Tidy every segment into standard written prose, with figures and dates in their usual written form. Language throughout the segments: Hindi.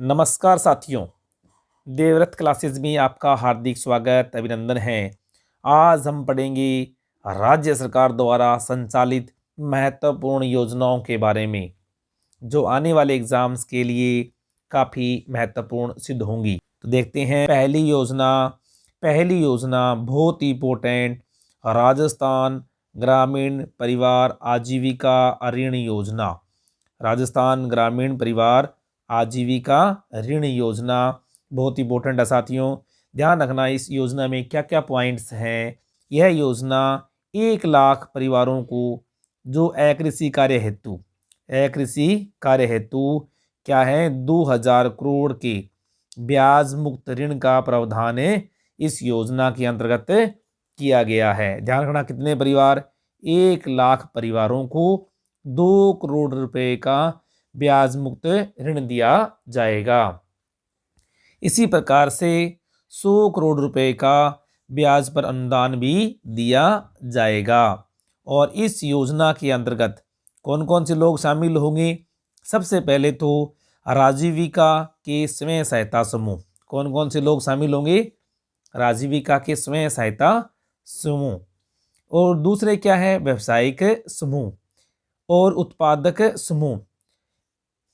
नमस्कार साथियों, देवव्रत क्लासेस में आपका हार्दिक स्वागत अभिनंदन है। आज हम पढ़ेंगे राज्य सरकार द्वारा संचालित महत्वपूर्ण योजनाओं के बारे में, जो आने वाले एग्जाम्स के लिए काफ़ी महत्वपूर्ण सिद्ध होंगी। तो देखते हैं पहली योजना बहुत इंपॉर्टेंट, राजस्थान ग्रामीण परिवार आजीविका ऋण योजना। राजस्थान ग्रामीण परिवार आजीविका ऋण योजना बहुत इंपॉर्टेंट है साथियों। ध्यान रखना इस योजना में क्या क्या पॉइंट्स हैं। यह योजना 1 लाख परिवारों को जो अकृषि कार्य हेतु क्या है 2000 करोड़ के ब्याज मुक्त ऋण का प्रावधान इस योजना के अंतर्गत किया गया है। ध्यान रखना कितने परिवार, 1 लाख परिवारों को 2 करोड़ रुपए का ब्याज मुक्त ऋण दिया जाएगा। इसी प्रकार से 100 करोड़ रुपए का ब्याज पर अनुदान भी दिया जाएगा। और इस योजना के अंतर्गत कौन कौन से लोग शामिल होंगे? सबसे पहले तो आजीविका के स्वयं सहायता समूह। कौन कौन से लोग शामिल होंगे? आजीविका के स्वयं सहायता समूह। और दूसरे क्या है? व्यावसायिक समूह और उत्पादक समूह।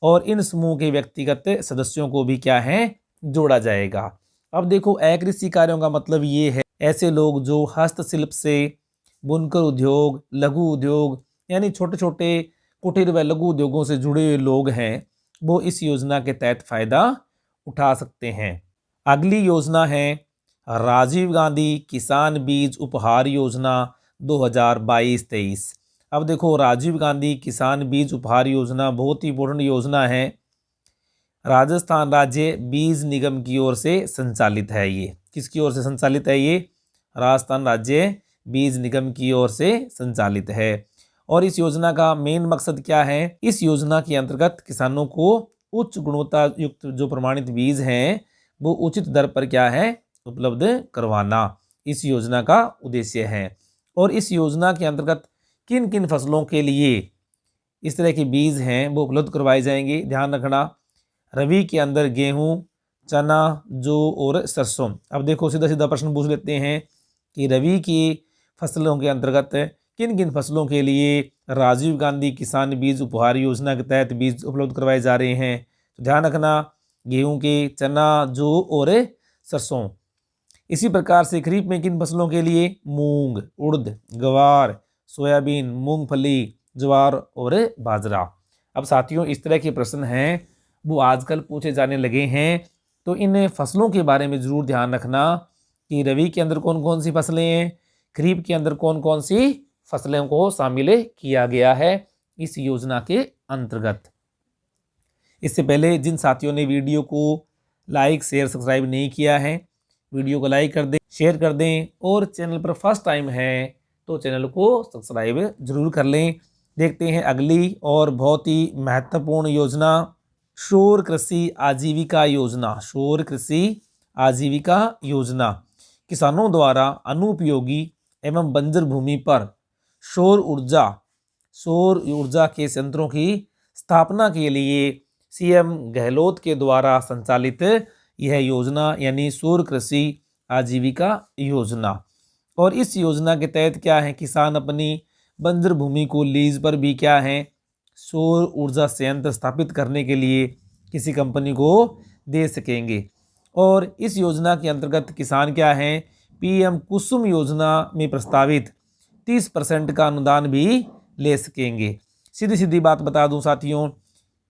और इन समूह के व्यक्तिगत सदस्यों को भी क्या है जोड़ा जाएगा। अब देखो, अकृषि कार्यों का मतलब ये है ऐसे लोग जो हस्तशिल्प से, बुनकर उद्योग, लघु उद्योग यानी छोटे छोटे कुटीर व लघु उद्योगों से जुड़े हुए लोग हैं, वो इस योजना के तहत फायदा उठा सकते हैं। अगली योजना है राजीव गांधी किसान बीज उपहार योजना 2022-23। अब देखो, राजीव गांधी किसान बीज उपहार योजना बहुत ही इंपॉर्टेंट योजना है। राजस्थान राज्य बीज निगम की ओर से संचालित है। ये किसकी ओर से संचालित है? ये राजस्थान राज्य बीज निगम की ओर से संचालित है। और इस योजना का मेन मकसद क्या है? इस योजना के अंतर्गत किसानों को उच्च गुणवत्ता युक्त जो प्रमाणित बीज हैं वो उचित दर पर क्या है उपलब्ध करवाना इस योजना का उद्देश्य है। और इस योजना के अंतर्गत किन किन फसलों के लिए इस तरह के बीज हैं वो उपलब्ध करवाए जाएंगे? ध्यान रखना, रबी के अंदर गेहूं, चना, जौ और सरसों। अब देखो, सीधा सीधा प्रश्न पूछ लेते हैं कि रबी की फसलों के अंतर्गत किन किन फसलों के लिए राजीव गांधी किसान बीज उपहार योजना के तहत बीज उपलब्ध करवाए जा रहे हैं? तो ध्यान रखना, गेहूं के, चना, जौ और सरसों। इसी प्रकार से खरीफ में किन फसलों के लिए? मूंग, उड़द, ग्वार, सोयाबीन, मूंगफली, ज्वार और बाजरा। अब साथियों, इस तरह के प्रश्न हैं वो आजकल पूछे जाने लगे हैं, तो इन फसलों के बारे में ज़रूर ध्यान रखना कि रबी के अंदर कौन कौन सी फसलें हैं, खरीफ के अंदर कौन कौन सी फसलों को शामिल किया गया है इस योजना के अंतर्गत। इससे पहले जिन साथियों ने वीडियो को लाइक, शेयर, सब्सक्राइब नहीं किया है, वीडियो को लाइक कर दें, शेयर कर दें, और चैनल पर फर्स्ट टाइम है तो चैनल को सब्सक्राइब जरूर कर लें। देखते हैं अगली और बहुत ही महत्वपूर्ण योजना, सौर कृषि आजीविका योजना। सौर कृषि आजीविका योजना किसानों द्वारा अनुपयोगी एवं बंजर भूमि पर सौर ऊर्जा के संयंत्रों की स्थापना के लिए सीएम गहलोत के द्वारा संचालित यह योजना यानी सौर कृषि आजीविका योजना। और इस योजना के तहत क्या है, किसान अपनी बंजर भूमि को लीज पर भी क्या है सौर ऊर्जा संयंत्र स्थापित करने के लिए किसी कंपनी को दे सकेंगे। और इस योजना के अंतर्गत किसान क्या है पीएम कुसुम योजना में प्रस्तावित 30% का अनुदान भी ले सकेंगे। सीधी सीधी बात बता दूं साथियों,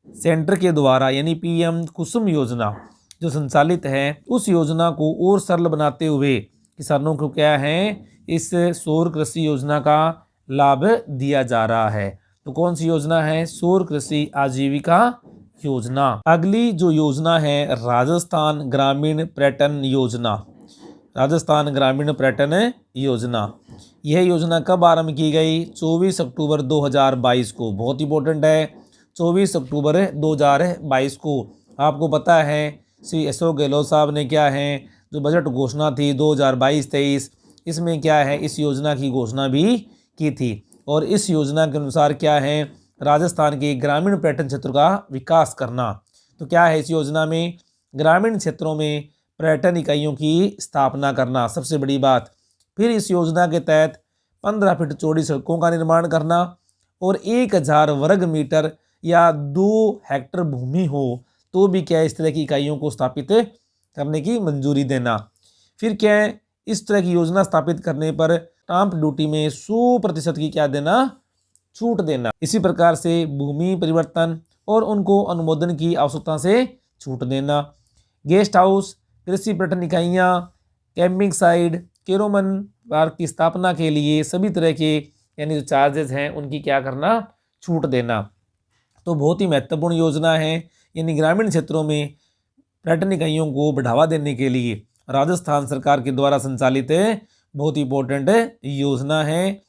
सेंटर के द्वारा यानी पीएम कुसुम योजना जो संचालित है उस योजना को और सरल बनाते हुए किसानों को क्या है इस सौर कृषि योजना का लाभ दिया जा रहा है। तो कौन सी योजना है? सौर कृषि आजीविका योजना। अगली जो योजना है राजस्थान ग्रामीण पर्यटन योजना। राजस्थान ग्रामीण पर्यटन योजना, यह योजना कब आरंभ की गई? 24 अक्टूबर 2022 को। बहुत इंपॉर्टेंट है, 24 अक्टूबर 2022 को। आपको पता है श्री अशोक गहलोत साहब ने क्या है जो बजट घोषणा थी 2022-23, इसमें क्या है इस योजना की घोषणा भी की थी। और इस योजना के अनुसार क्या है राजस्थान के ग्रामीण पर्यटन क्षेत्र का विकास करना। तो क्या है इस योजना में? ग्रामीण क्षेत्रों में पर्यटन इकाइयों की स्थापना करना, सबसे बड़ी बात। फिर इस योजना के तहत 15 फीट चौड़ी सड़कों का निर्माण करना और 1000 वर्ग मीटर या 2 हेक्टेयर भूमि हो तो भी क्या इस तरह की इकाइयों को स्थापित करने की मंजूरी देना। फिर क्या है, इस तरह की योजना स्थापित करने पर स्टाम्प ड्यूटी में 100% की क्या देना? छूट देना। इसी प्रकार से भूमि परिवर्तन और उनको अनुमोदन की आवश्यकता से छूट देना। गेस्ट हाउस, कृषि पर्यटन इकाइयाँ, कैंपिंग साइट, कैरोमन पार्क की स्थापना के लिए सभी तरह के यानी जो चार्जेस हैं उनकी क्या करना? छूट देना। तो बहुत ही महत्वपूर्ण योजना है, यानी ग्रामीण क्षेत्रों में पर्यटन इकाइयों को बढ़ावा देने के लिए राजस्थान सरकार के द्वारा संचालित बहुत ही इंपॉर्टेंट योजना है।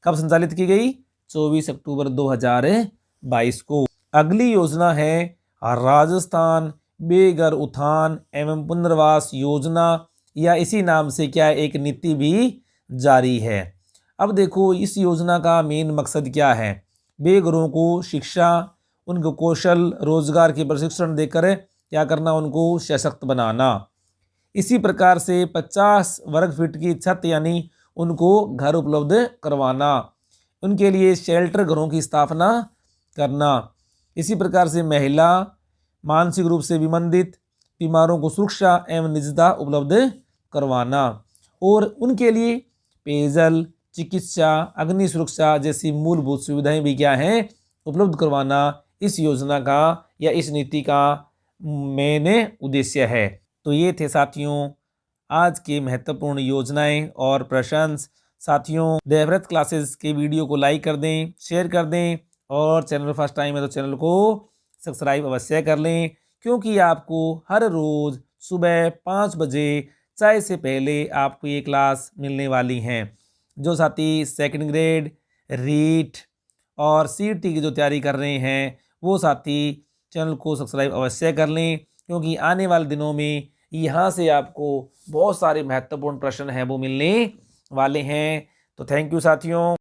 कब संचालित की गई? 24 अक्टूबर 2022 को। अगली योजना है राजस्थान बेघर उत्थान एवं पुनर्वास योजना, या इसी नाम से क्या एक नीति भी जारी है। अब देखो इस योजना का मेन मकसद क्या है? बेघरों को शिक्षा, उनको कौशल रोजगार के प्रशिक्षण देकर क्या करना? उनको सशक्त बनाना। इसी प्रकार से 50 वर्ग फीट की छत यानी उनको घर उपलब्ध करवाना, उनके लिए शेल्टर घरों की स्थापना करना। इसी प्रकार से महिला, मानसिक रूप से विमंदित, बीमारों को सुरक्षा एवं निजता उपलब्ध करवाना और उनके लिए पेयजल, चिकित्सा, अग्नि सुरक्षा जैसी मूलभूत सुविधाएं भी क्या हैं? उपलब्ध करवाना इस योजना का या इस नीति का मेन उद्देश्य है। तो ये थे साथियों आज के महत्वपूर्ण योजनाएं और प्रश्न। साथियों देवव्रत क्लासेस के वीडियो को लाइक कर दें, शेयर कर दें और चैनल फर्स्ट टाइम है तो चैनल को सब्सक्राइब अवश्य कर लें, क्योंकि आपको हर रोज़ सुबह 5 बजे चाय से पहले आपको ये क्लास मिलने वाली हैं। जो साथी सेकंड ग्रेड, रीट और सीटी की जो तैयारी कर रहे हैं वो साथी चैनल को सब्सक्राइब अवश्य कर लें, क्योंकि आने वाले दिनों में यहाँ से आपको बहुत सारे महत्वपूर्ण प्रश्न हैं वो मिलने वाले हैं। तो थैंक यू साथियों।